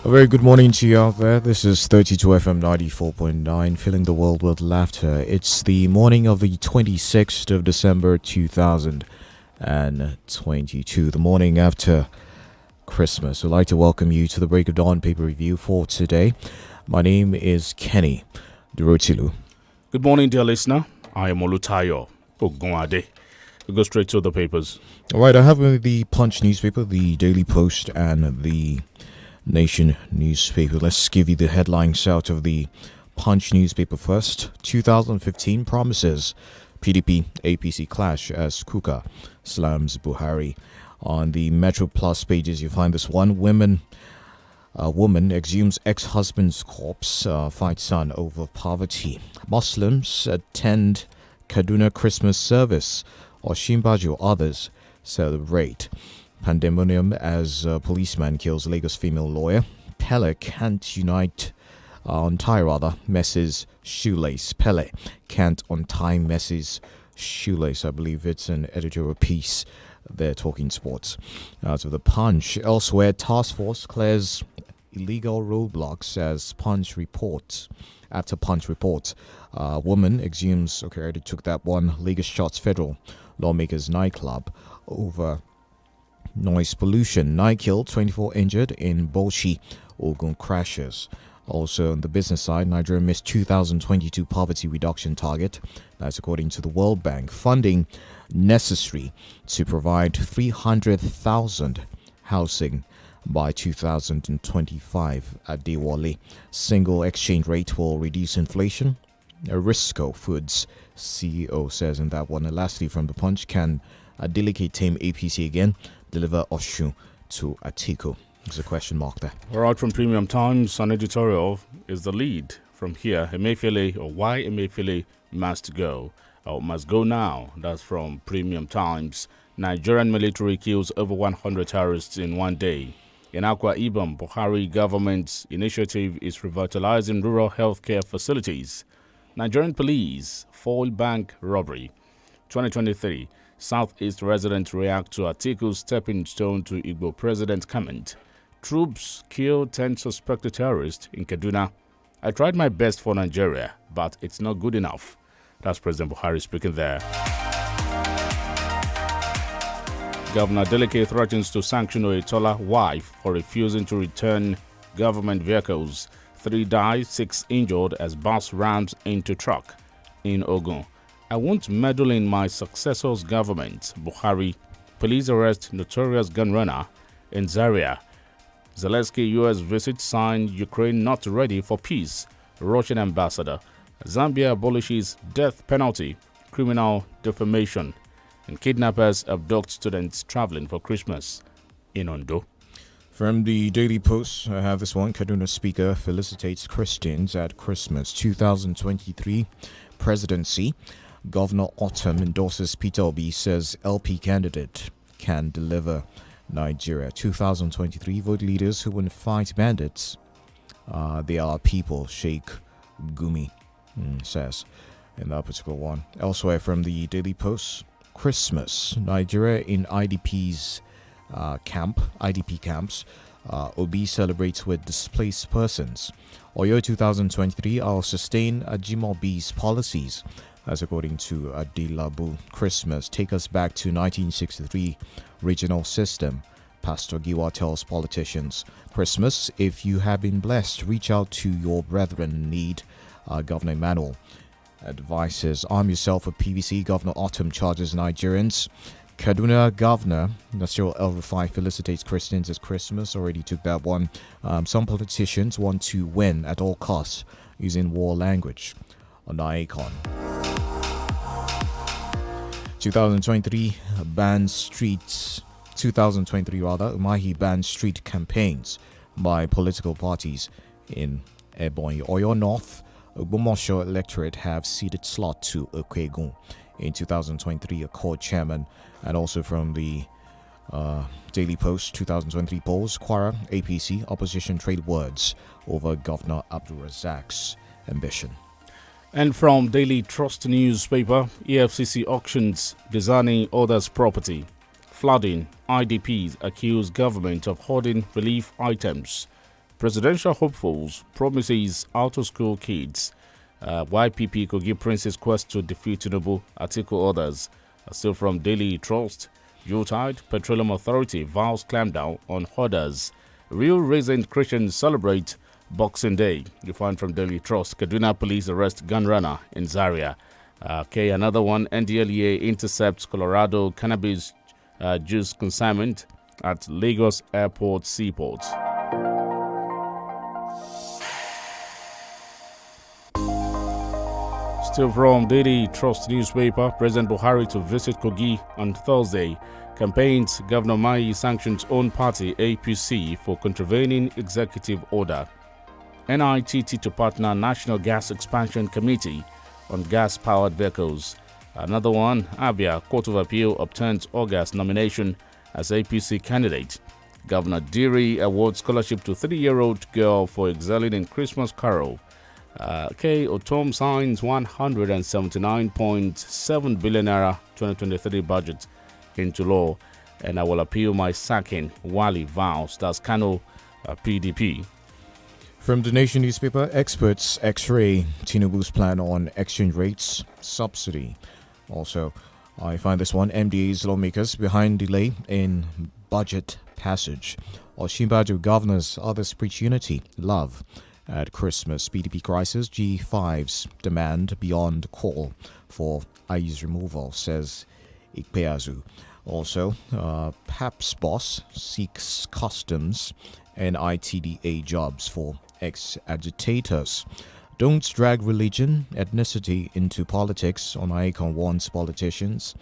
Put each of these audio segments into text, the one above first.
A very good morning to you out there. This is 32 FM 94.9, filling the world with laughter. It's the morning of the 26th of December 2022, the morning after Christmas. I'd like to welcome you to the Break of Dawn paper review for today. My name is Kenny Durotilu. Good morning, dear listener. I am Olutayo, Ogunade. We go straight to the papers. All right, I have the Punch newspaper, the Daily Post, and the Nation newspaper. Let's give you the headlines out of the Punch newspaper first. 2015 promises PDP APC clash as Kuka slams Buhari. On the Metro Plus pages, you find this one: woman exhumes ex-husband's corpse, fights son over poverty. Muslims attend Kaduna Christmas service. Oshimbajo others celebrate. Pandemonium as policeman kills Lagos female lawyer. Pele can't untie Messi's shoelace. Pele can't untie Messi's shoelace. I believe it's an editorial piece. They're talking sports. Out of the Punch. Elsewhere, task force clears illegal roadblocks as Punch reports. After Punch reports, woman exhumes. Okay, I already took that one. Lagos shots federal lawmakers nightclub over noise pollution. 9 killed, 24 injured in Boshi Ogun crashes. Also on the business side, Nigeria missed 2022 poverty reduction target. That's according to the World Bank. Funding necessary to provide 300,000 housing by 2025 at Diwali. Single exchange rate will reduce inflation. Risco Foods CEO says in that one. And lastly, from the Punch, can a delicate team APC again deliver Oshu to Atiku? There's a question mark there. All right, from Premium Times, an editorial is the lead from here. Emefiele, or why Emefiele must go, or must go now. That's from Premium Times. Nigerian military kills over 100 terrorists in one day. In Akwa Ibom, Buhari government's initiative is revitalizing rural healthcare facilities. Nigerian police foil bank robbery. 2023. Southeast residents react to Atiku's stepping stone to Igbo president comment. Troops kill 10 suspected terrorists in Kaduna. I tried my best for Nigeria, but it's not good enough. That's President Buhari speaking there. Governor Deleke threatens to sanction Oyetola's wife for refusing to return government vehicles. 3 die, 6 injured as bus rams into truck in Ogun. I won't meddle in my successor's government. Buhari. Police arrest notorious gun runner in Zaria. Zelensky U.S. visit sign Ukraine not ready for peace. Russian ambassador. Zambia abolishes death penalty. Criminal defamation. And kidnappers abduct students traveling for Christmas in Ondo. From the Daily Post, I have this one. Kaduna Speaker felicitates Christians at Christmas 2023 presidency. Governor Autumn endorses Peter Obi, says LP candidate can deliver Nigeria. 2023 vote leaders who will fight bandits. They are people, Sheikh Gumi says in that particular one. Elsewhere from the Daily Post, Christmas. Nigeria in IDP camps. Obi celebrates with displaced persons. Oyo 2023, I'll sustain Ajimobi's policies. That's according to Adilabu. Christmas, take us back to 1963 regional system. Pastor Giwa tells politicians. Christmas, if you have been blessed, reach out to your brethren in need. Governor Emmanuel advises, arm yourself with PVC. Governor Autumn charges Nigerians. Kaduna Governor Nasir El-Rufai felicitates Christians as Christmas. Already took that one. Some politicians want to win at all costs using war language. On Icon. 2023 Umahi banned street campaigns by political parties in Ebonyi. Oyo North, Ogbomoso electorate have ceded slot to Okwegun in 2023, a court chairman. And also from the Daily Post, 2023 polls, Kwara, APC, opposition trade words over Governor Abdul Razak's ambition. And from Daily Trust newspaper, EFCC auctions designing others' property. Flooding, IDPs accuse government of hoarding relief items. Presidential hopefuls promises out-of-school kids. YPP could give Prince's quest to defeat Tinubu, article orders. Still from Daily Trust. Utide Petroleum Authority vows clampdown on hoarders. Real reason Christians celebrate Boxing Day. You find from Daily Trust. Kaduna police arrest gun runner in Zaria. Okay, another one. NDLEA intercepts Colorado cannabis juice consignment at Lagos Airport Seaport. Still from Daily Trust newspaper, President Buhari to visit Kogi on Thursday. Campaigns, Governor Mai sanctions own party APC for contravening executive order. NITT to partner National Gas Expansion Committee on gas-powered vehicles. Another one, Abia Court of Appeal obtains August nomination as APC candidate. Governor Diri awards scholarship to 3-year-old girl for excelling in Christmas Carol. Otom signs 179.7 billion naira 2023 budget into law, and I will appeal my sacking. Wali vows. That's Kano PDP. From the Nation newspaper, experts X-ray Tinubu's plan on exchange rates subsidy. Also, I find this one, MDA's lawmakers behind delay in budget passage. Oshimbajo governors, others preach unity, love. At Christmas, PDP crisis, G5's demand beyond call for IE's removal, says Ikpeazu. Also, PAP's boss seeks customs and ITDA jobs for ex-agitators. Don't drag religion, ethnicity into politics, on ICON warns politicians.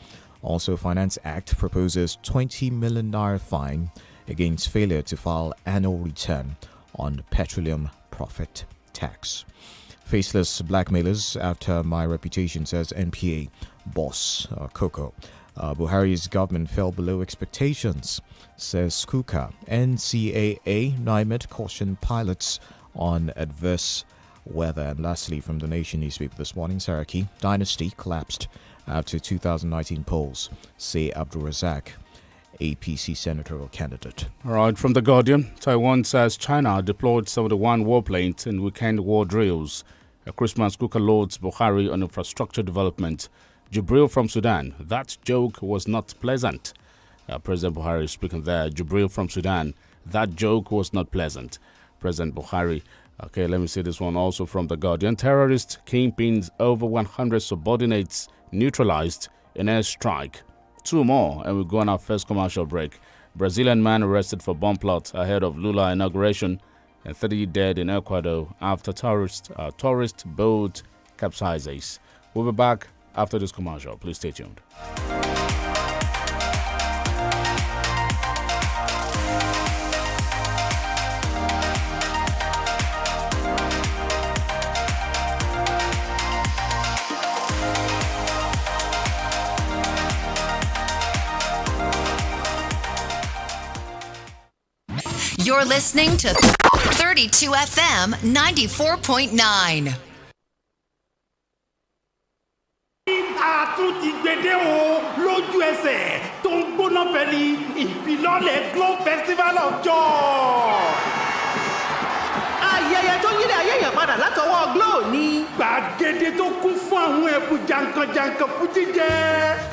Also, Finance Act proposes 20 million naira fine against failure to file annual return on petroleum profit tax. Faceless blackmailers after my reputation, says NPA boss Coco. Buhari's government fell below expectations, says Kuka. NCAA NIMET caution pilots on adverse weather. And lastly, from the Nation newspaper this morning, Saraki dynasty collapsed after 2019 polls, say Abdul Razak, APC senatorial candidate. All right, from The Guardian, Taiwan says China deployed 71 warplanes in weekend war drills. A Christmas cooker loads Buhari on infrastructure development. Jubril from Sudan, that joke was not pleasant. President Buhari speaking there. Jubril from Sudan, that joke was not pleasant. President Buhari. Okay, let me see this one also from The Guardian. Terrorist kingpins, over 100 subordinates neutralized in airstrike. 2 more, and we'll go on our first commercial break. Brazilian man arrested for bomb plot ahead of Lula inauguration, and 3 dead in Ecuador after tourist boat capsizes. We'll be back after this commercial. Please stay tuned. You're listening to 32 FM 94.9. Àtúntì gbèdé o lójú ẹsẹ̀ tó ń gbóná fẹ́lí ìfilọ́lẹ̀ Glow Festival of Joy. Ayẹyẹ tó yílé ayé yẹn padà látọwọ́ Glow ni. Gbàgede tó kún fún àwọn ẹ̀bùn jàǹkànjàǹkàn fún jíjẹ.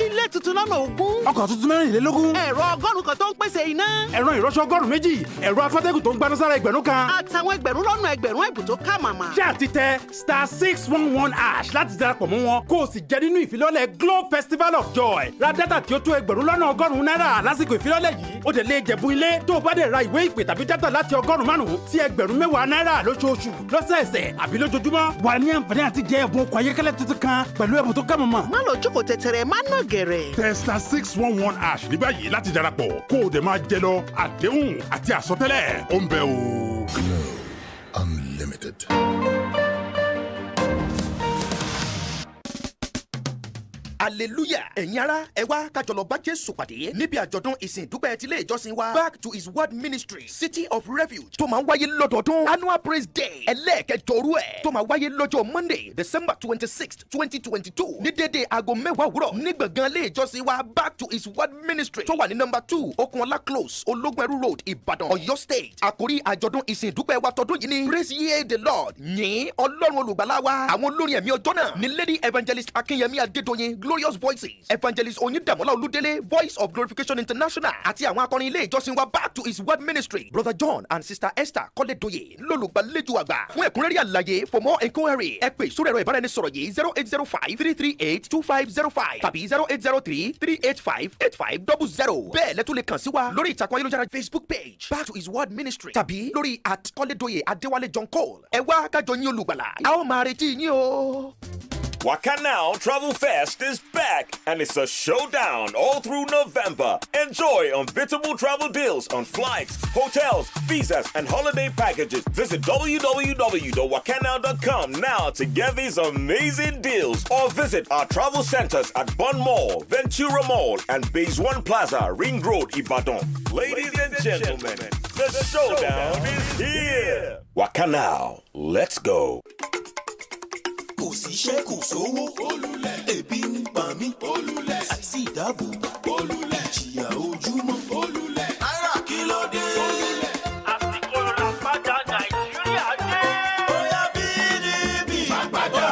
Ilé tuntun lọ́nà ogún. Ọkọ̀ tuntun 24. Ẹ̀rọ ọgọ́rùn-ún kan tó ń pèsè iná. Ẹ̀rọ ìrọṣọ 200. Ẹ̀rọ afẹ́tẹ́gùn tó ń gbaná sára ẹgbẹ̀rún kan. Àtàwọn ẹgbẹ̀rún lọ́nà ẹgbẹ̀rún ẹ̀bùn tó ká màmá. Ṣé àti tẹ *611# láti darapọ̀ mọ́ wọn kó o sì jẹ nínú ìfilọ́lẹ̀ Glow Festival of Joy. Ra dátà tí ó tó ẹgbẹ̀rún lọ́nà ọgọ́rùn-ún náírà lásìkò ìfilọ́lẹ̀ yìí. Ó dẹ̀ lè jẹ̀bú ilé tó o bá dẹ̀ ra ìwé ìpè tàbí dátà láti $500 sí ẹgbẹ̀rún 10 náírà lóṣooṣù, lọ́sẹ̀ẹsẹ̀ àbí lójoojúmọ́. Wà ní àǹfààní àti jẹ ẹ̀bùn ọkọ̀ ayọ́kẹ́lẹ́ tuntun kan pẹ̀lú ẹ̀bùn tó ká mọ̀mọ́. Má lọ jókòó tẹ̀tẹ̀rẹ̀, má nà gẹ̀rẹ̀. Tẹ *611# ní báyìí láti darapọ̀ kó o dẹ̀ máa jẹ lọ àdéhùn àti àsọtẹ́lẹ̀ ó ń bẹ o. Glow Unlimited. hallelujah ẹ̀yin ará ẹ wá kájọ lọ bá Jésù pàdé níbi àjọ̀dún ìsìn ìdúpẹ́ tilé ìjọsìn wa back to his word ministry city of refuge tó máa ń wáyé lọ́dọọdún annual praise day ẹlẹ́ẹ̀kẹjọrú ẹ̀ tó máa wáyé lọ́jọ́ monday december 26th 2022 ní dédé aago mẹ́wàá òwúrọ̀ ní gbọ̀ngàn ilé ìjọsìn wa back to his word ministry tó wà ní number 2 okunola close ológunẹrú road ìbàdàn ọ̀yọ́ state àkórí àjọ̀dún ìsìn ìdúpẹ́ wa tọdún yìí ní praise ye the lord yìn ọlọ́run olùgbàlà wa àwọn olórin ẹ̀mí ọjọ́ náà ní lady evangelist akínyẹmí adédoyin glorious voices evangelist oyindamola olúdélé voice of glorification international àti àwọn akọrin ilé ìjọsìn wa back to his word ministry brother john and sister esther kọ́lẹ́dọ̀yè lólùgbàlejò àgbà fún ẹ̀kúnrẹ́rẹ́ àlàyé for more enquiry ẹ pè sórí ẹ̀rọ ìbáraẹnisọ̀rọ̀ yìí 0805-338-2505 tàbí 0803-385-8500 bẹ́ẹ̀ lẹ́tún lè kàn sí wa lórí ìtàkùn ayélujára facebook page back to his word ministry tàbí lórí @kọ́lẹ́dọ̀yè adéwálé john cole ẹ wá kájọ yín olùgbàlà a ó máa retí yín o. Wakanao Travel Fest is back, and it's a showdown all through November. Enjoy unbeatable travel deals on flights, hotels, visas, and holiday packages. Visit www.wakanao.com now to get these amazing deals, or visit our travel centers at Bun Mall, Ventura Mall, and Base 1 Plaza, Ring Road, Ibadan. Ladies and gentlemen, the showdown is here. Wakanao, let's go. Kò síṣẹ́ kò sówó ebi ń pa mí àìsí ìdáàbòbò ìjìyà ojúmọ́ náírà kí ló dé. àsìkò ìràpadà nàìjíríà dé. bóyá PDP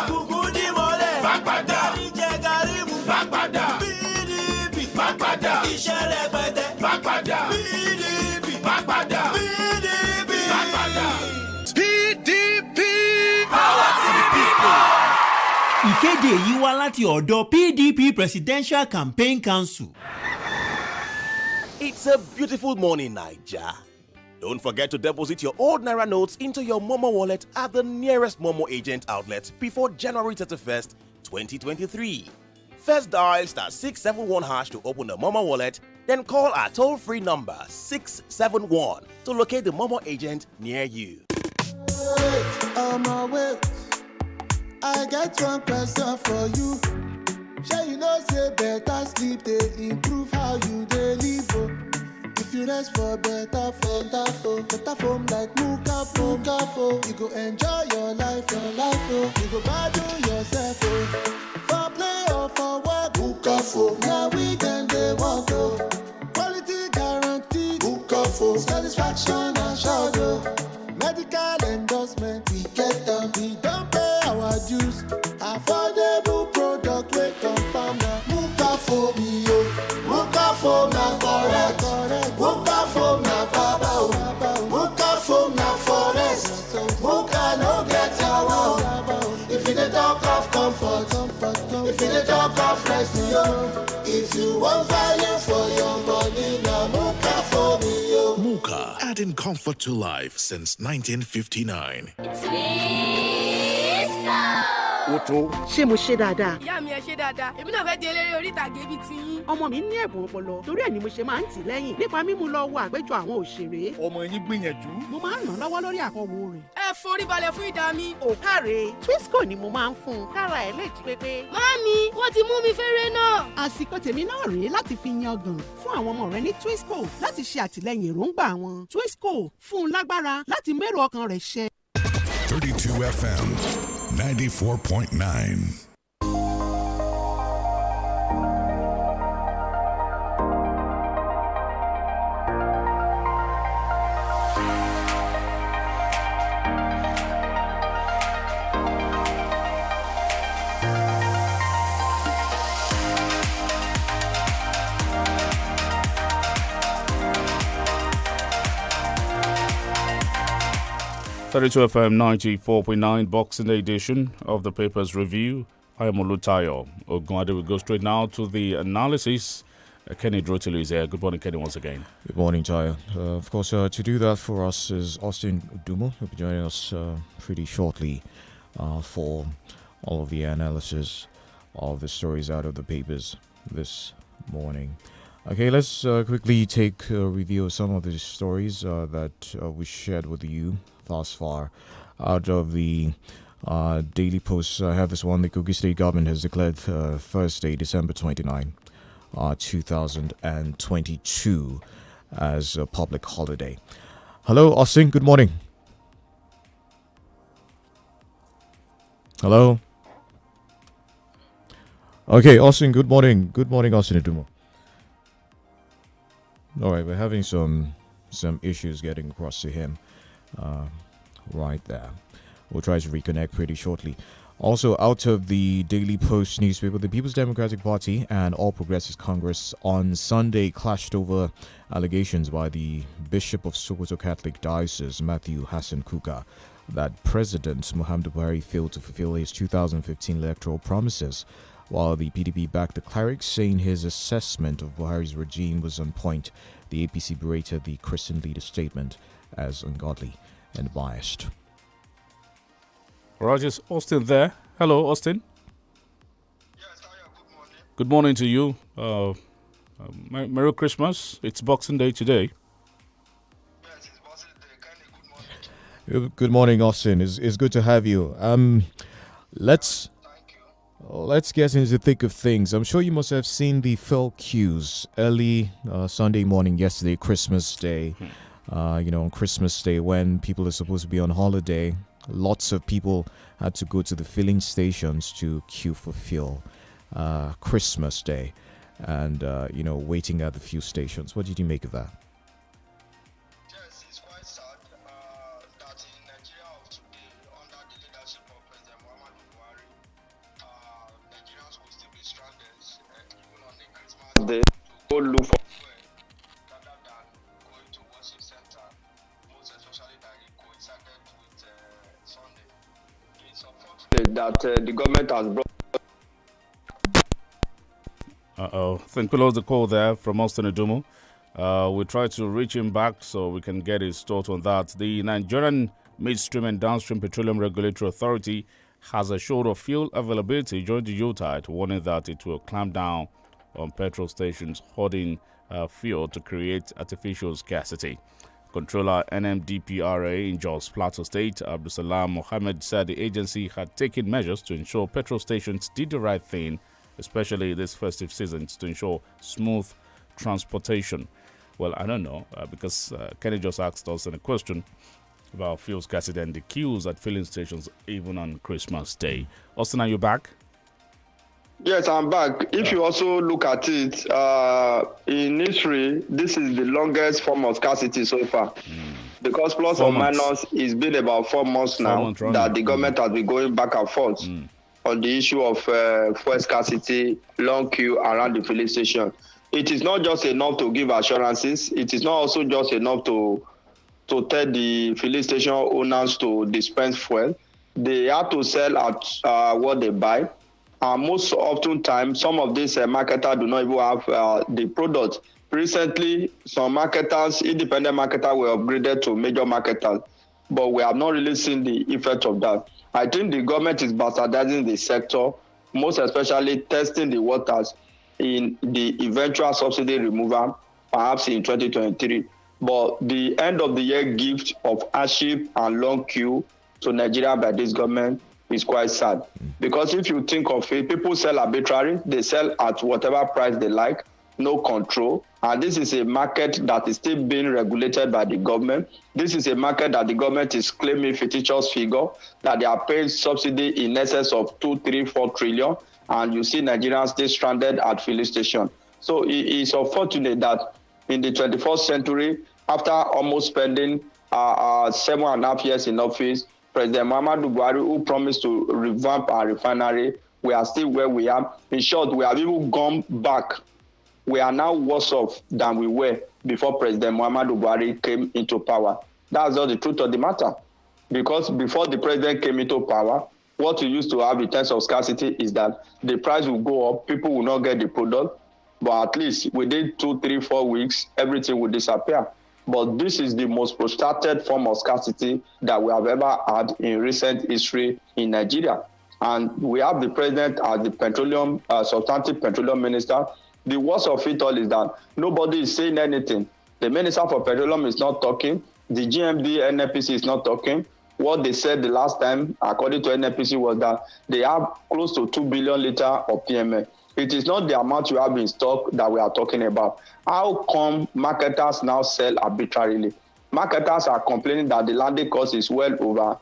òkùnkùn dì mọ́lẹ̀ àríjẹ gàrímù PDP iṣẹ́ rẹpẹtẹ PDP power to the people. Ìkéde yìí wá láti ọ̀dọ̀ PDP Presidential Campaign Council. It's a beautiful morning, Naija. Don't forget to deposit your old Naira notes into your Momo wallet at the nearest Momo agent outlet before January 31st, 2023. First dial *671# to open the Momo wallet, then call our toll-free number 671 to locate the Momo agent near you. On my way, I get one question for you. Shall you know say better sleep they improve how you dey live? Oh. If you rest for better phone like Mukafo, you go enjoy your life, oh. You go battle yourself, oh. For play or for work, Mukafo. Now we then they want to. Quality guaranteed, Mukafo. Satisfaction assured, oh. Medical endorsement, we get them. We don't pay our dues. Affordable product, we confirm now. Mukafo, Mukafo na correct. Mukafo na baba. Mukafo na forest. Muka no get around. If you talk of comfort, if you talk of rest, if you want value for your money, now Mukafo be yo. Muka, adding comfort to life since 1959. Oto, ṣé mo ṣe dáadáa? Ìyá mi ẹ ṣe dáadáa. Èmi náà fẹ́ di eléré orí ìtàgé bíi tiyín. Ọmọ mi ní ẹ̀bùn ọpọlọ. Torí ẹ̀ ni mo ṣe máa ń tì lẹ́yìn nípa mímú lọ wo àpéjọ àwọn òṣèré. Ọmọ yín gbìyànjú. Mo máa ń ràn lọ́wọ́ lórí àkọ́wò rẹ̀. Ẹ forí balẹ̀ fún ìdá mi. Òkàrè, Twisco ni mo máa ń fún un. Kára ẹ̀ lè jí pépé. Màámi, wọ́n ti mú mi fẹ́rẹ́ náà. Àsìkò tèmi náà rèé láti fi yangàn fún àwọn ọmọ rẹ ní Twisco láti ṣe àtìlẹ́yìn èròǹgbà wọn. Twisco fún un lágbára láti mérò ọkàn rẹ̀ ṣẹ. 32 FM 94.9. Thirty-two FM 94.9 Boxing Day edition of the Papers Review. I am Olutayo. Ogunade will go straight now to the analysis. Kenny Drotilu is here. Good morning, Kenny, once again. Good morning, Tayo. Of course, to do that for us is Austin Dumo, who will be joining us pretty shortly for all of the analysis of the stories out of the papers this morning. Okay, let's quickly take a review of some of the stories that we shared with you thus far out of the Daily Post, I have this one. The Kogi State government has declared Thursday, December 29, 2022 as a public holiday. Hello, Austin. Good morning. Hello. Okay, Austin. Good morning. Good morning, Austin Edumo. All right, we're having some issues getting across to him. Right there. We'll try to reconnect pretty shortly. Also, out of the Daily Post newspaper, the People's Democratic Party and All Progressives Congress on Sunday clashed over allegations by the Bishop of Sokoto Catholic Diocese, Matthew Hassan Kuka, that President Muhammadu Buhari failed to fulfill his 2015 electoral promises, while the PDP backed the clerics, saying his assessment of Buhari's regime was on point. The APC berated the Christian leader's statement as ungodly and biased. Rogers, Austin there. Hello, Austin. Yes, Tayo, good morning. Good morning to you. Merry Christmas. It's Boxing Day today. Yes, it's Boxing Day. Kindly good morning. Good morning, Austin. It's good to have you. Let's get into the thick of things. I'm sure you must have seen the fill queues early Sunday morning yesterday, Christmas Day. On Christmas Day when people are supposed to be on holiday, lots of people had to go to the filling stations to queue for fuel. Christmas Day, and waiting at the fuel stations. What did you make of that? Yes, it's quite sad that in Nigeria of today, under the leadership of President Muhammadu Buhari, Nigerians will still be stranded even on the Christmas day to go look for fuel rather than going to worship center, most especially that it coincided with Sunday. It's unfortunate that the government has brought. I think we lost the call there from Austin Edumo. We tried to reach him back so we can get his thought on that. The Nigerian Midstream and Downstream Petroleum Regulatory Authority has assured of fuel availability during the Yuletide, warning that it will clamp down on petrol stations hoarding fuel to create artificial scarcity. Controller NMDPRA in Jos Plateau State, Abdusalam Mohammed, said the agency had taken measures to ensure petrol stations did the right thing, especially this festive season, to ensure smooth transportation. Well, I don't know, because Kenny just asked us a question about fuel scarcity and the queues at filling stations even on Christmas Day. Austin, are you back? Yes, I'm back. If you also look at it, in history, this is the longest form of scarcity so far. Because plus or minus, it's been about 4 months now that the government has been going back and forth on the issue of fuel scarcity, long queue around the filling station. It is not just enough to give assurances. It is not also just enough to tell the filling station owners to dispense fuel. They have to sell at what they buy. Most often times, some of these marketers do not even have the product. Recently, some marketers, independent marketers, were upgraded to major marketers, but we have not really seen the effect of that. I think the government is bastardizing the sector, most especially testing the waters in the eventual subsidy removal, perhaps in 2023. But the end of the year gift of hardship and long queue to Nigeria by this government is quite sad. Because if you think of it, people sell arbitrary, they sell at whatever price they like, no control. And this is a market that is still being regulated by the government. This is a market that the government is claiming fictitious figure, that they are paying subsidy in excess of 2, 3, 4 trillion. And you see Nigerians still stranded at filling station. So it is unfortunate that in the 21st century, after almost spending 7.5 years in office, President Muhammadu Buhari, who promised to revamp our refinery, we are still where we are. In short, we have even gone back. We are now worse off than we were before President Muhammadu Buhari came into power. That's not the truth of the matter. Because before the president came into power, what we used to have in terms of scarcity is that the price will go up, people will not get the product, but at least within 2, 3, 4 weeks, everything will disappear. But this is the most protracted form of scarcity that we have ever had in recent history in Nigeria. And we have the president as the substantive petroleum minister. The worst of it all is that nobody is saying anything. The minister for petroleum is not talking. The GMD NNPC is not talking. What they said the last time, according to NNPC, was that they have close to 2 billion litre of PMA. It is not the amount you have in stock that we are talking about. How come marketers now sell arbitrarily? Marketers are complaining that the landing cost is well over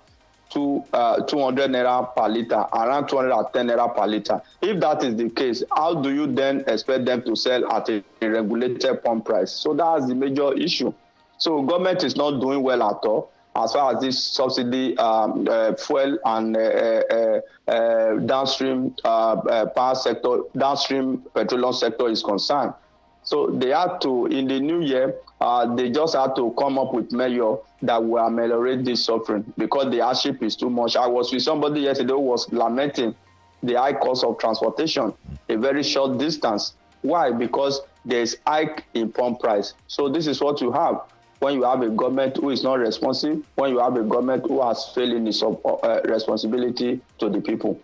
200 naira per litre, around 210 naira per litre. If that is the case, how do you then expect them to sell at a regulated pump price? So that's the major issue. So government is not doing well at all as far as this subsidy fuel and downstream power sector, downstream petroleum sector is concerned. So they had to, in the new year, they just had to come up with measure that will ameliorate this suffering because the hardship is too much. I was with somebody yesterday who was lamenting the high cost of transportation, a very short distance. Why? Because there's hike in pump price. So this is what you have when you have a government who is not responsive, when you have a government who has failed in its responsibility to the people.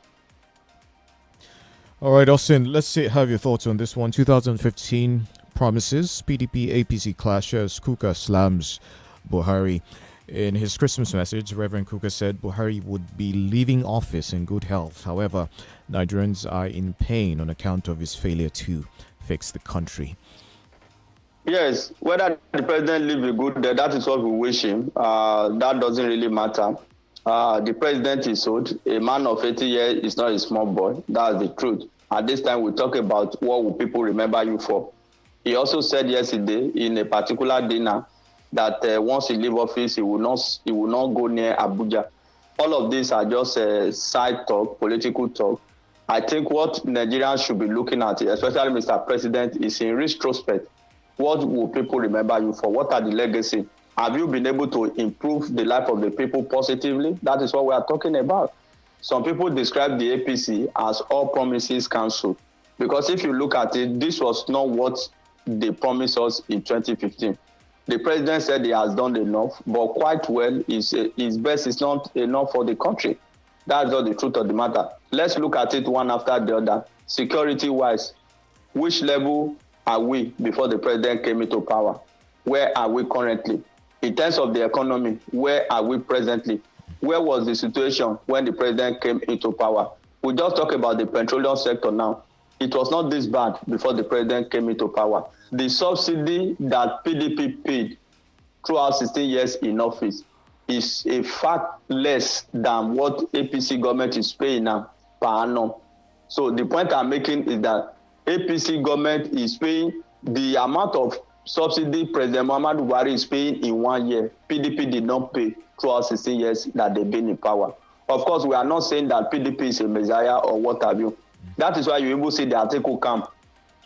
All right, Austin, let's have your thoughts on this one. 2015 promises, PDP APC clashes, Kuka slams Buhari. In his Christmas message, Reverend Kuka said Buhari would be leaving office in good health. However, Nigerians are in pain on account of his failure to fix the country. Yes, whether the president leave a good day, that is what we wish him. That doesn't really matter. The president is old. A man of 80 years is not a small boy. That's the truth. At this time, we talk about what will people remember you for. He also said yesterday in a particular dinner that once he leave office, he will not go near Abuja. All of these are just side talk, political talk. I think what Nigerians should be looking at, especially Mr. President, is in retrospect. What will people remember you for? What are the legacy? Have you been able to improve the life of the people positively? That is what we are talking about. Some people describe the APC as all promises cancelled. Because if you look at it, this was not what they promised us in 2015. The president said he has done enough, but quite well, his best is not enough for the country. That's not the truth of the matter. Let's look at it one after the other. Security-wise, which level are we before the president came into power? Where are we currently? In terms of the economy, where are we presently? Where was the situation when the president came into power? We just talk about the petroleum sector now. It was not this bad before the president came into power. The subsidy that PDP paid throughout 16 years in office is a fact less than what APC government is paying now per annum. So the point I'm making is that APC government is paying the amount of subsidy President Muhammadu Buhari is paying in 1 year. PDP did not pay throughout 16 years that they've been in power. Of course, we are not saying that PDP is a messiah or what have you. That is why you will see the Atiku camp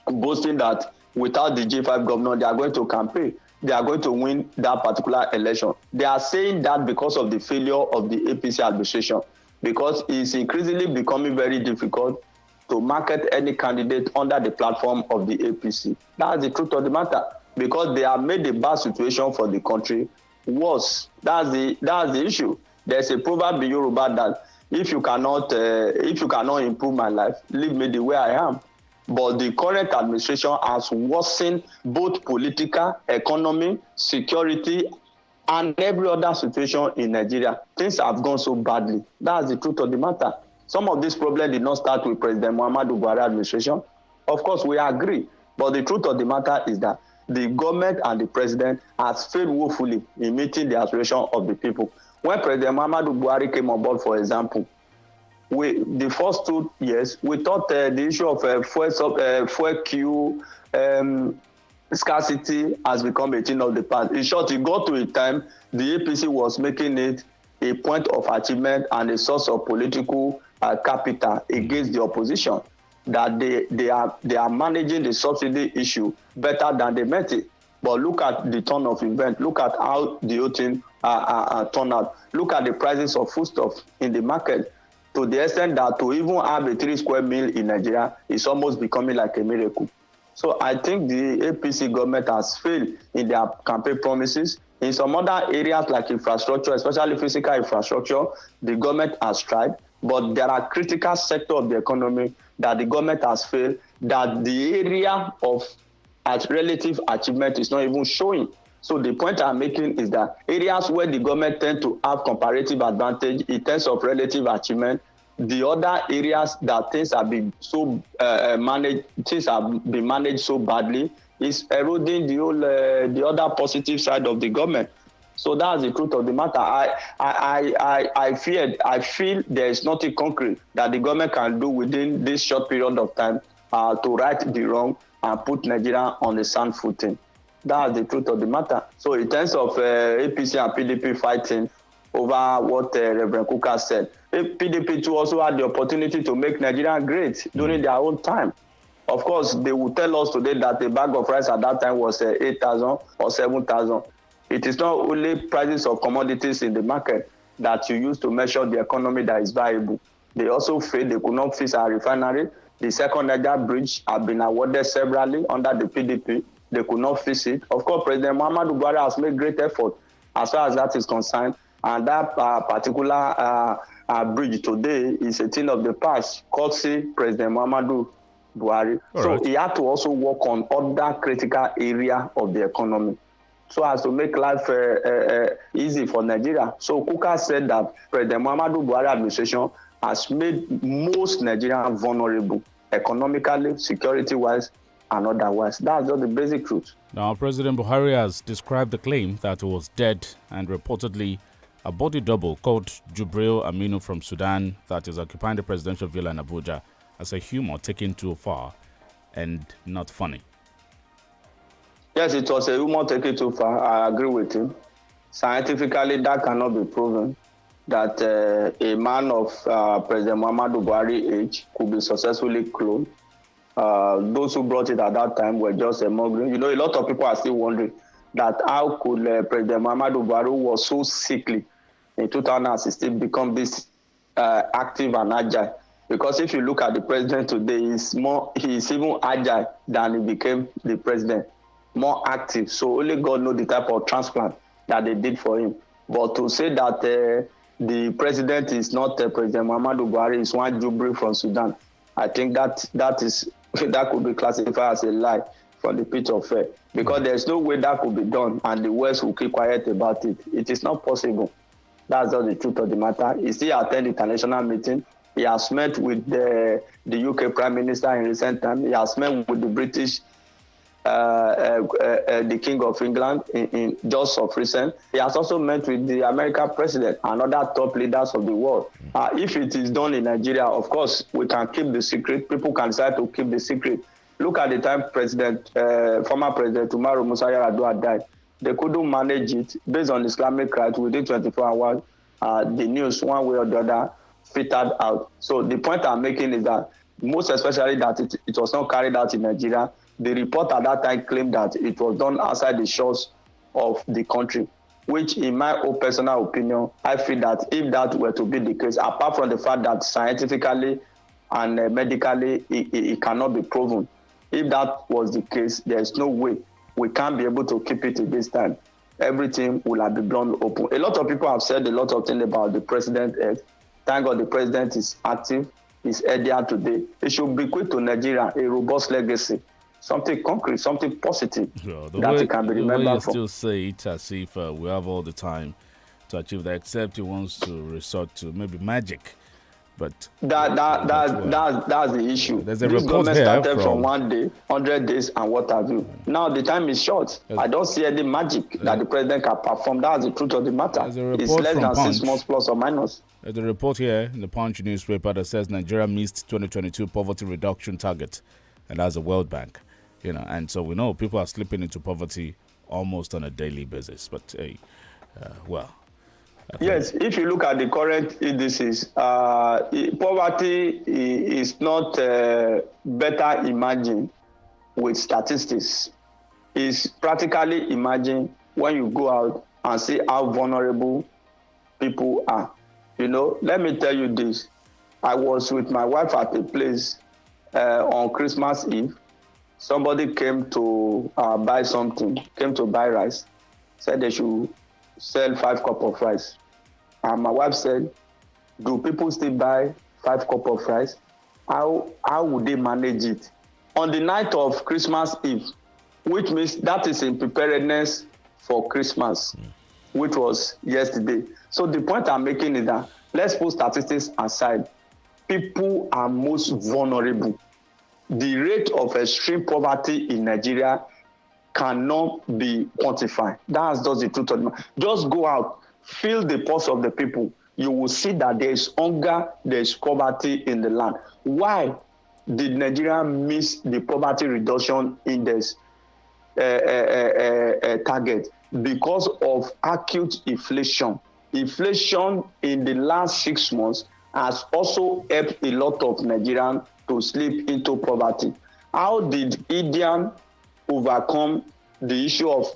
boasting that without the G5 governor, they are going to campaign. They are going to win that particular election. They are saying that because of the failure of the APC administration, because it's increasingly becoming very difficult to market any candidate under the platform of the APC. That's the truth of the matter, because they have made the bad situation for the country worse. That's the issue. There's a proverb in Yoruba that if you cannot improve my life, leave me the way I am. But the current administration has worsened both political, economy, security, and every other situation in Nigeria. Things have gone so badly. That's the truth of the matter. Some of these problems did not start with President Muhammadu Buhari administration. Of course, we agree. But the truth of the matter is that the government and the president has failed woefully in meeting the aspiration of the people. When President Muhammadu Buhari came on board, for example, the first 2 years, we thought the issue of fuel queue scarcity has become a thing of the past. In short, it got to a time the APC was making it a point of achievement and a source of political capital against the opposition, that they are managing the subsidy issue better than they met it. But look at the turn of event. Look at how the whole thing turned out. Look at the prices of foodstuff in the market, to the extent that to even have a 3 square meal in Nigeria is almost becoming like a miracle. So I think the APC government has failed in their campaign promises. In some other areas like infrastructure, especially physical infrastructure, the government has tried. But there are critical sectors of the economy that the government has failed, that the area of relative achievement is not even showing. So the point I'm making is that areas where the government tend to have comparative advantage in terms of relative achievement, the other areas that things have been so managed so badly is eroding the other positive side of the government. So that's the truth of the matter. I feel there is nothing concrete that the government can do within this short period of time to right the wrong and put Nigeria on a sound footing. That's the truth of the matter. So in terms of APC and PDP fighting over what Reverend Kuka said, PDP too also had the opportunity to make Nigeria great during their own time. Of course, they will tell us today that a bag of rice at that time was 8,000 or 7,000. It is not only prices of commodities in the market that you use to measure the economy that is viable. They also failed. They could not fix our refinery. The second Niger bridge have been awarded severally under the PDP. They could not fix it. Of course, President Muhammadu Buhari has made great effort as far as that is concerned. And that particular bridge today is a thing of the past, courtesy President Muhammadu Buhari. So he had to also work on other critical area of the economy so as to make life easy for Nigeria. So Kuka said that President Muhammadu Buhari administration has made most Nigerians vulnerable economically, security-wise, and otherwise. That's just the basic truth. Now, President Buhari has described the claim that he was dead and reportedly a body double called Jubril Aminu from Sudan that is occupying the presidential villa in Abuja as a humor taken too far and not funny. Yes, it was a humor taken too far. I agree with him. Scientifically, that cannot be proven that a man of President Muhammadu Buhari age could be successfully cloned. Those who brought it at that time were just a mugging. You know, a lot of people are still wondering that how could President Muhammadu Buhari, who was so sickly in 2016, become this active and agile? Because if you look at the president today, he's even agile than he became the president, more active. So only God knows the type of transplant that they did for him. But to say that the president is not President Muhammadu Buhari, is one Jubril from Sudan, I think that could be classified as a lie from the pit of hell. Because there's no way that could be done and the West will keep quiet about it. It is not possible. That's just the truth of the matter. He still attended international meeting. He has met with the UK Prime Minister in recent time. He has met with the British, the King of England in just of recent. He has also met with the American President and other top leaders of the world. If it is done in Nigeria, of course, we can keep the secret. People can decide to keep the secret. Look at the time former President Umaru Musa Yar'Adua died. They couldn't manage it based on Islamic rights within 24 hours. The news, one way or the other, filtered out. So the point I'm making is that most especially that it was not carried out in Nigeria. The report at that time claimed that it was done outside the shores of the country, which in my own personal opinion, I feel that if that were to be the case, apart from the fact that scientifically and medically it cannot be proven, if that was the case, there's no way we can't be able to keep it at this time. Everything will have been blown open. A lot of people have said a lot of things about the president. Thank God the president is active, is earlier today. It should bequeath to Nigeria a robust legacy, something concrete, something positive that it can be remembered from. You still say it as if we have all the time to achieve that, except he wants to resort to maybe magic. But that's the issue. There's a this report government here started from 1 day, 100 days, and what have you. Now the time is short. I don't see any magic that the president can perform. That's the truth of the matter. It's less than 6 months plus or minus. There's a report here in the Punch newspaper that says Nigeria missed 2022 poverty reduction target, and that's the World Bank. You know, and so we know people are slipping into poverty almost on a daily basis. But hey, well. Yes, if you look at the current indices, poverty is not better imagined with statistics. It's practically imagined when you go out and see how vulnerable people are. You know, let me tell you this. I was with my wife at a place on Christmas Eve. Somebody came to buy something, came to buy rice, said they should sell 5 cups of rice. And my wife said, do people still buy 5 cups of rice? How would they manage it? On the night of Christmas Eve, which means that is in preparedness for Christmas, which was yesterday. So the point I'm making is that let's put statistics aside. People are most vulnerable. The rate of extreme poverty in Nigeria cannot be quantified. That's just the truth of the matter. Just go out, feel the pulse of the people. You will see that there is hunger, there is poverty in the land. Why did Nigeria miss the poverty reduction index target? Because of acute inflation. Inflation in the last 6 months has also helped a lot of Nigerians to slip into poverty. How did Indian overcome the issue of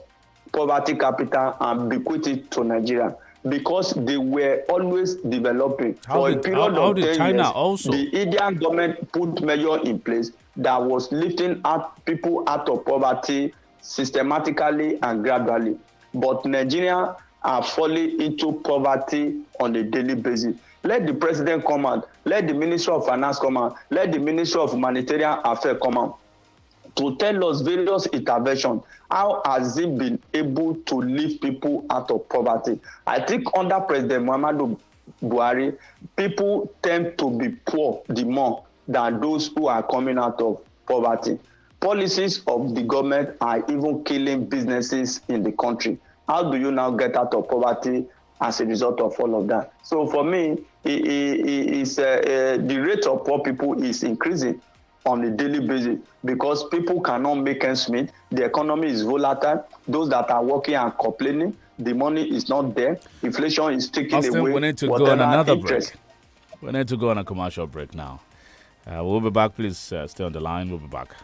poverty capital and bequeath it to Nigeria? Because they were always developing. For a period of 10 China years, also? The Indian government put measures in place that was lifting out people out of poverty systematically and gradually. But Nigerians are falling into poverty on a daily basis. Let the president come out, let the Minister of Finance come out, let the Minister of Humanitarian Affairs come out to tell us various interventions. How has it been able to lift people out of poverty? I think under President Muhammadu Buhari, people tend to be poor the more than those who are coming out of poverty. Policies of the government are even killing businesses in the country. How do you now get out of poverty as a result of all of that? So for me, the rate of poor people is increasing on a daily basis because people cannot make ends meet. The economy is volatile. Those that are working are complaining. The money is not there. Inflation is taking away. We need to go on another break. We need to go on a commercial break now. We'll be back. Please stay on the line. We'll be back.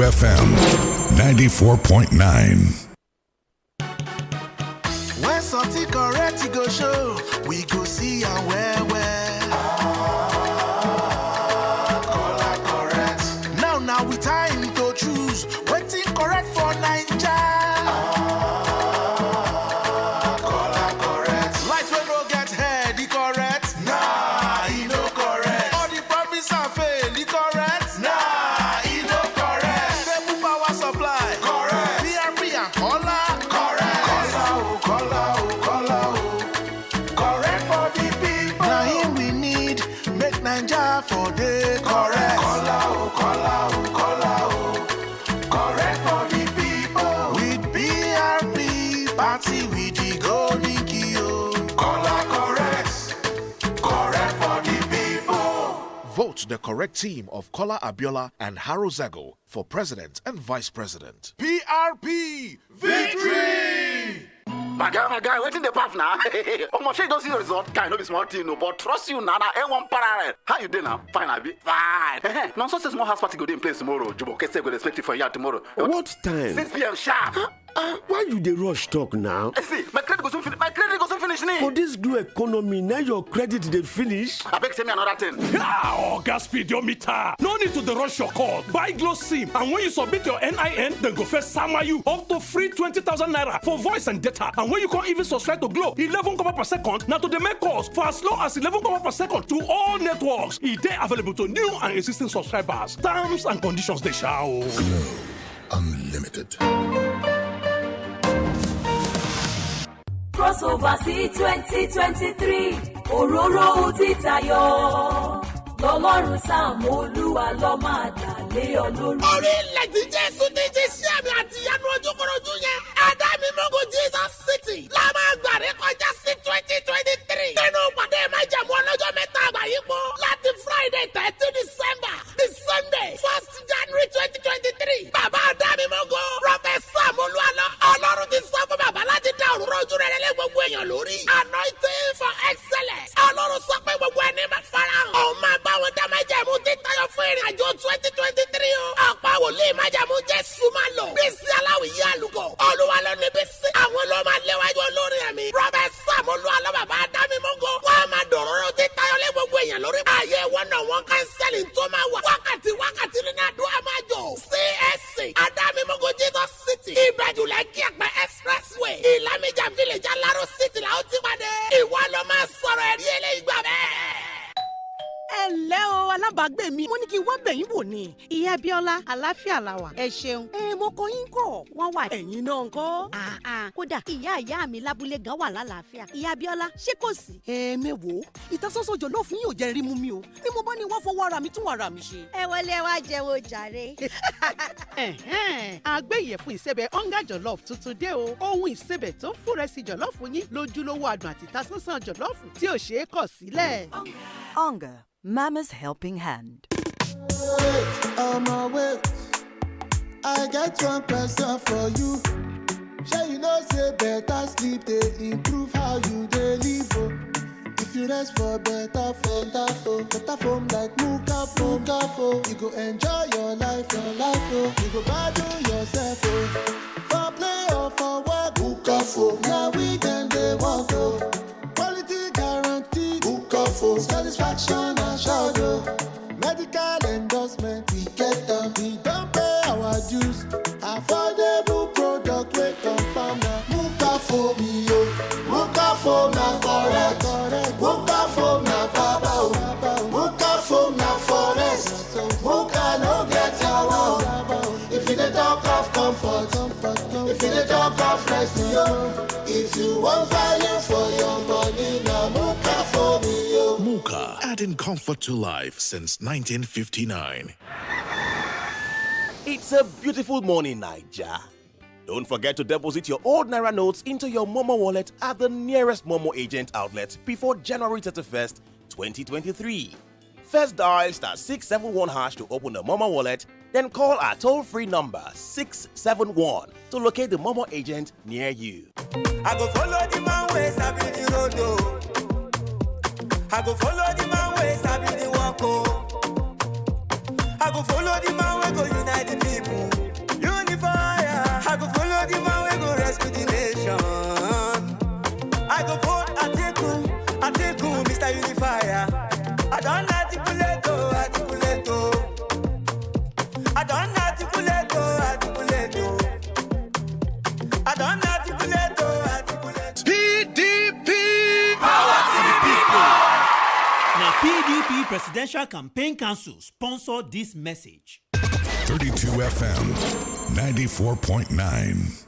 FM 94.9. When something correct go show, we go see and well. Color correct. Now we time to choose. Waiting correct for Naija. Color correct. Light when no get head, the correct. Nah, he no correct. All the promise and fail, the correct. Nah. For the correct. Correct for the people. With PRP, party with the golden key. Correct for the people. Vote the correct team of Kola Abiola and Haro Zago for president and vice president. PRP, victory! My guy, waiting the path now. Almost you don't see the result. Guy, no be small thing, no, but trust you, Nana. One parallel. How you doing now? Fine, I be fine. Now, so small house party go in place tomorrow. Jubo Kese go expect you for a year tomorrow. What time? 6 p.m. sharp. Why you dey rush talk now? See, my credit goes finish. For this glue economy, now your credit dey finish. I beg, tell me another thing. Gas speedometer. No need to rush your call. Buy Glow SIM, and when you submit your NIN, then go first sama you up to free 20,000 naira for voice and data. And when you can't even subscribe to Glow, 11 kobo per second. Now to the make calls for as low as 11 kobo per second to all networks. It dey available to new and existing subscribers. Terms and conditions they shall. Glow Unlimited. Crossover sí 2023 òróró Olutayo lọ́lọ́run Sáàmù Olúwa ló máa dà lé ọ lórí. Orílẹ̀ tí Jésù ti jí sí àmì àti ìyanu ojúkorojú yẹn. Adámímọ́gò Jesus City la máa gbàrí kọjá sí 2023. Nínú pàdé májẹ̀mú ọlọ́jọ́ mẹ́ta àgbáyípo láti Friday 30 December di Sunday 1st January 2023. Bàbá Adámímọ́gò Prophet Sáàmù Olúwa Ọlọ́run ti sọ fún bàbá láti dá òróró ojú rẹ̀ lé gbogbo èèyàn lórí. Anointing for excellence. Ọlọ́run sọ pé gbogbo ẹni máa farahàn. Òun máa bá wọn dá májẹ̀mú títayọ fún ìrìn àjò 2023 o. Ọ̀pọ̀ wòlíì májẹ̀mú Jésù máa lò. Bísí aláwìyé àlùkò. Olúwa ló ní bísí. Àwọn ló máa léwájú olú. alábàágbé mi mo ní kí n wá bẹ̀yìn wò ni. ìyá Bíọ́lá àlàáfíà la wà. ẹ ṣeun. mo kọ yín kọ. wọ́n wà. ẹ̀yin náà ńkọ́. kódà ìyá mi lábúlé gan wà lálàáfíà. ìyá Bíọ́lá ṣé kò sí. mẹ́wòó ìtasọ́sọ́ jọ̀lọ́ fún yín ò jẹ́ rí mú mi o ni mo bá ní wá fọwọ́ ara mi tún ara mi ṣe. ẹ wọlé wá jẹ́wọ́ jàre. àgbéyẹ̀fun ìsẹ̀bẹ̀ ọ̀ngá jọ̀lọ́ọ̀fù tuntun dé o. ohun ìsẹ̀bẹ̀ tó ń fúnrẹ́sì jọ̀lọ́ọ̀fù yín lójúlówó adùn àti ìtasọ́sọ́ jọ̀lọ́ọ̀fù tí ò ṣeé kọ̀ sílẹ̀. Onga, Mama's helping hand. On my way, I get one question for you. Sure you know say better sleep they improve how you dey live. Oh. If you rest for better form like Muka phone, you go enjoy your life. Oh. You go battle yourself. Oh. For play or for work, Muka phone. Now we then they want oh. Quality guaranteed, Muka phone. Satisfaction assured. Oh. Medical endorsement, we get them. We don't pay our dues. Affordable product, we confirm now. Muka phone, yo. Muka phone, na correct. Muka phone, na baba. Muka phone, na forest. Muka no get our. If you the talk of comfort, if you the talk of rest, yo. If you want value for your money, now Muka phone, yo. Muka, adding comfort to life since 1959. It's a beautiful morning, Niger. Don't forget to deposit your old Naira notes into your Momo wallet at the nearest Momo agent outlet before January 31st, 2023. First dial *671# to open the Momo wallet, then call our toll-free number 671 to locate the Momo agent near you. I go follow the man ways, I be the road. I go follow the man ways, I be the walk. I go follow the man way go unite the people. Unify. I go follow the man way go rescue the nation. I go vote Atiku, Mr. Unifier. I don't articulate. I don't articulate. I don't articulate. PDP! Power to the people! Now, PDP Presidential Campaign Council sponsored this message. 32 FM 94.9.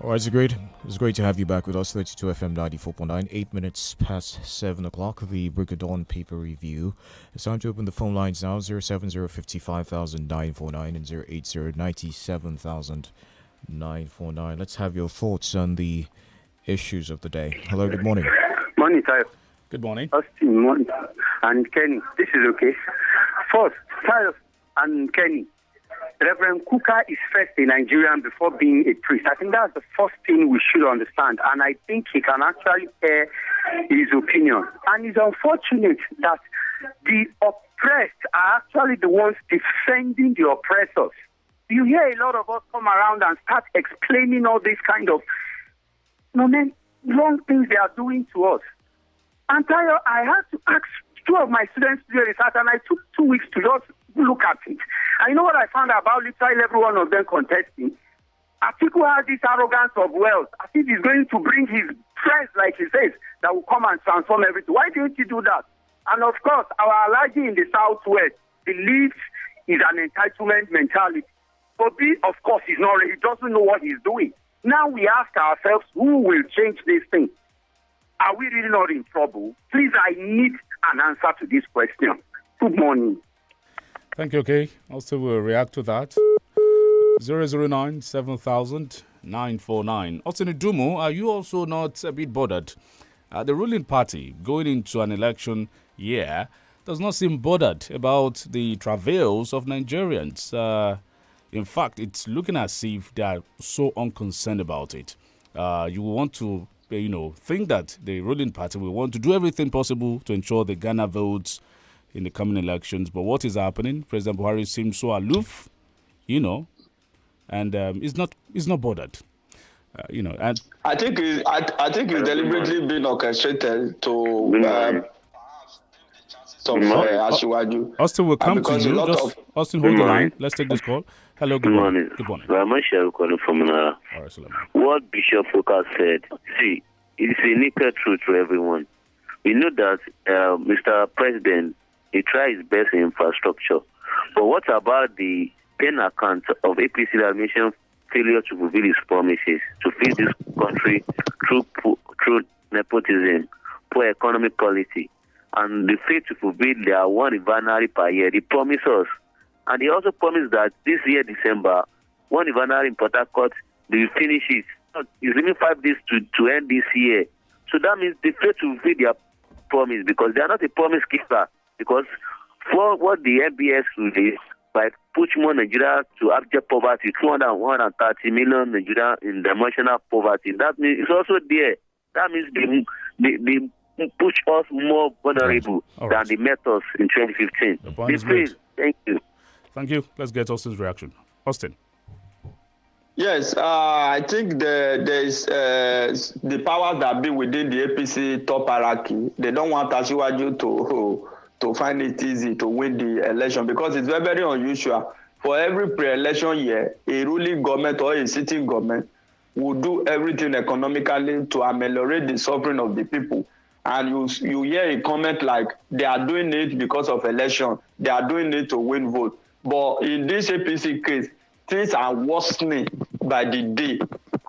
All right, it's great to have you back with us. 32 FM 94.9, 8 minutes past 7 o'clock. The Break of Dawn paper review. It's time to open the phone lines now. 070-55,949 and 080-97,949. Let's have your thoughts on the issues of the day. Hello, good morning. Morning, Tayo. Good morning. Austin, morning. And Kenny, this is okay. First, Tayo and Kenny. Reverend Kuka is first a Nigerian before being a priest. I think that's the first thing we should understand. And I think he can actually air his opinion. And it's unfortunate that the oppressed are actually the ones defending the oppressors. You hear a lot of us come around and start explaining all these kind of wrong things they are doing to us. And Tayo, I had to ask two of my students to do research, and I took 2 weeks to just look at it. And you know what I found about literally every one of them contesting? Atiku has this arrogance of wealth. I think he's going to bring his friends, like he says, that will come and transform everything. Why didn't he do that? And of course, our Alhaji in the Southwest believes is an entitlement mentality. Obi, of course, he's not. He doesn't know what he's doing. Now we ask ourselves, who will change this thing? Are we really not in trouble? Please, I need an answer to this question. Good morning. Thank you, okay. Also, we'll react to that. 009-7000-949. Also, Dumo, are you also not a bit bothered? The ruling party going into an election year does not seem bothered about the travails of Nigerians. In fact, it's looking as if they are so unconcerned about it. You want to, think that the ruling party will want to do everything possible to ensure the Ghana votes in the coming elections. But what is happening? President Buhari seems so aloof, and is not bothered. And I think it's deliberately been orchestrated to Asiwaju. Austin will come to because a you. lot Just of Austin, hold the line. Let's take this call. Hello, good morning. Good morning. Ramashia calling from Nara. All right, Suleiman. What Bishop Focus said, see, it's a naked truth to everyone. We know that Mr. President, he tries his best in infrastructure. But what about the 10 account of APC that mentioned failure to fulfill his promises, to feed this country through nepotism, poor economic policy, and the fail to fulfill their one refinery per year? They promise us. And they also promised that this year, December, one refinery in Port Harcourt, they will finish it. It's only 5 days to end this year. So that means they fail to fulfill their promise because they are not a promise keeper. Because for what the MBS released, by pushing more Nigeria to abject poverty, 130 million Nigeria in dimensional poverty, that means it's also there. That means they push us more vulnerable than they met us in 2015. The point is made. Thank you. Thank you. Let's get Austin's reaction. Austin. Yes, I think there is the powers that be within the APC top hierarchy. They don't want Asiwaju to find it easy to win the election because it's very, very unusual. For every pre-election year, a ruling government or a sitting government will do everything economically to ameliorate the suffering of the people. And you hear a comment like they are doing it because of election, they are doing it to win vote. But in this APC case, things are worsening by the day.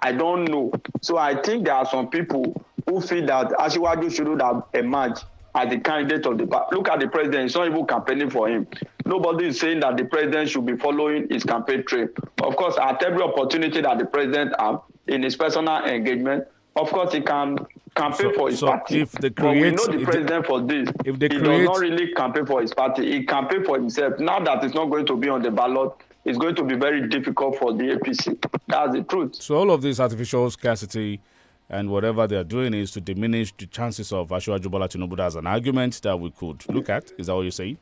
I don't know. So I think there are some people who feel that Asiwaju should have emerged as the candidate of the party. Look at the president. It's not even campaigning for him. Nobody is saying that the president should be following his campaign trail. Of course, at every opportunity that the president has in his personal engagement, of course, he can campaign for his party. If they but we create, know the president for this. If they he create, does not really campaign for his party. He campaign for himself. Now that it's not going to be on the ballot, it's going to be very difficult for the APC. That's the truth. So all of this artificial scarcity and whatever they are doing is to diminish the chances of Asiwaju Bola Tinubu. As an argument that we could look at. Is that what you're saying?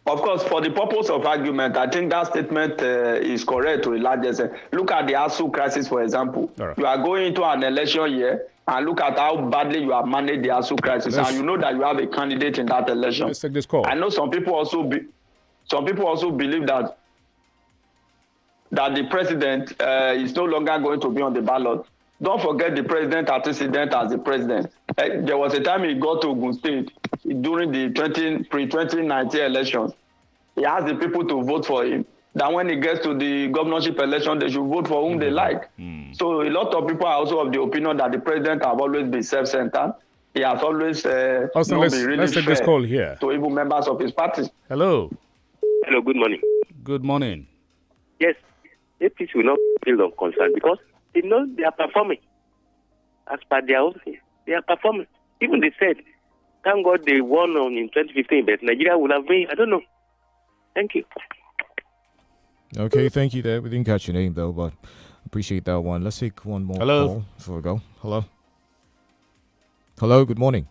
Of course, for the purpose of argument, I think that statement is correct to a large extent. Look at the ASU crisis, for example. Right. You are going into an election year and look at how badly you have managed the ASU crisis, and you know that you have a candidate in that election. Let's take this call. I know some people also believe that the president is no longer going to be on the ballot. Don't forget the president antecedent as the president. There was a time he got to Ogun State during the pre-2019 elections. He asked the people to vote for him. Then when he gets to the governorship election, they should vote for whom they like. So a lot of people are also of the opinion that the president have always been self-centered. He has always Austin, not been really let's take this call here. To even members of his party. Hello. Hello, good morning. Good morning. Yes, APC will not feel of concern because they know they are performing. As per their own thing, they are performing. Even they said, thank God they won in 2015, but Nigeria will have been, I don't know. Thank you. Okay, thank you there. We didn't catch your name though, but appreciate that one. Let's take one more call before we go. Hello. Hello, good morning.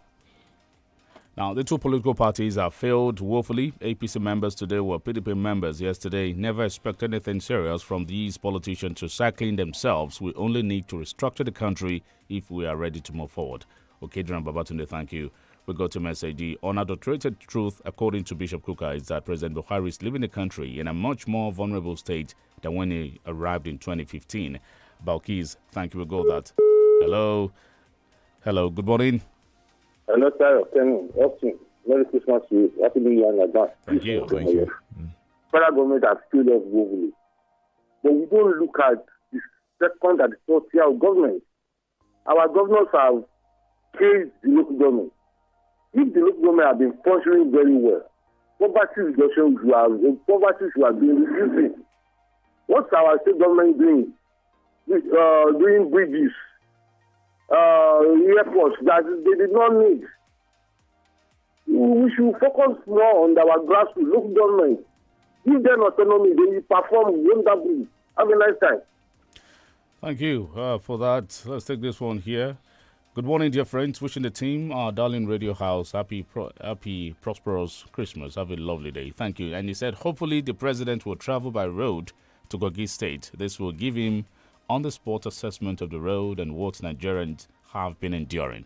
Now, the two political parties have failed woefully. APC members today were PDP members yesterday. Never expect anything serious from these politicians recycling themselves. We only need to restructure the country if we are ready to move forward. Okay, Dran Babatunde, thank you. We got to message. The unadulterated truth, according to Bishop Kuka, is that President Buhari is leaving the country in a much more vulnerable state than when he arrived in 2015. Balkis, thank you. We got that. Hello. Hello, good morning. Hello, sir. Austin. Merry Christmas to you. Happy New Year in advance. Thank you. Thank you. Federal government has failed us woefully. But we don't look at the second and the third tier of government. Our governors have changed the local government. If the local government have been functioning very well, poverty reduction should have been reducing. What's our state government doing? Doing bridges, airports that they did not need. We should focus more on our grassroots local government. Give them autonomy, they will perform wonderfully. Have a nice time. Thank you for that. Let's take this one here. Good morning, dear friends. Wishing the team, our darling radio house, happy, prosperous Christmas. Have a lovely day. Thank you. And he said, hopefully the president will travel by road to Kogi State. This will give him on-the-spot assessment of the road and what Nigerians have been enduring.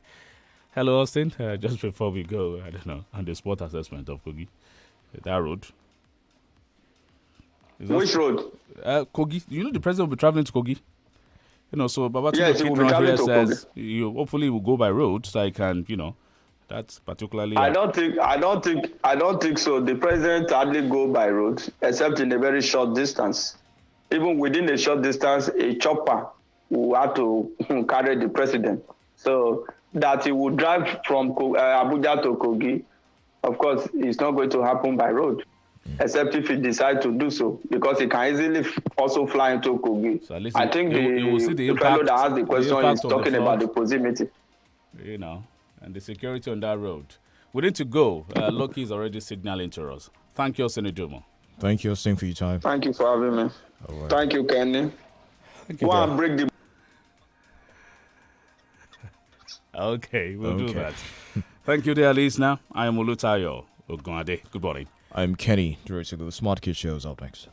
Hello, Austin. Just before we go, I don't know, on the sport assessment of Kogi, that road. Which road? Kogi. You know the president will be traveling to Kogi. So Babatunde yes, he will be traveling to says Kogi. you hopefully will go by road, so I can, that's particularly. I don't think so. The president hardly go by road, except in a very short distance. Even within a short distance, a chopper will have to carry the president. So that he will drive from Abuja to Kogi, of course, it's not going to happen by road, except if he decides to do so, because he can easily also fly into Kogi. So I think the fellow that asked the question is talking about the proximity. And the security on that road. We need to go. Loki is already signaling to us. Thank you, Senadomo. Thank you, Austin, for your time. Thank you for having me. Right. Thank you, Kenny. Thank you. Go and break the. Okay, we'll do that. Thank you, dear listener. I am Olutayo Ogunade. Good morning. I'm Kenny. The Smart Kid Show is up next.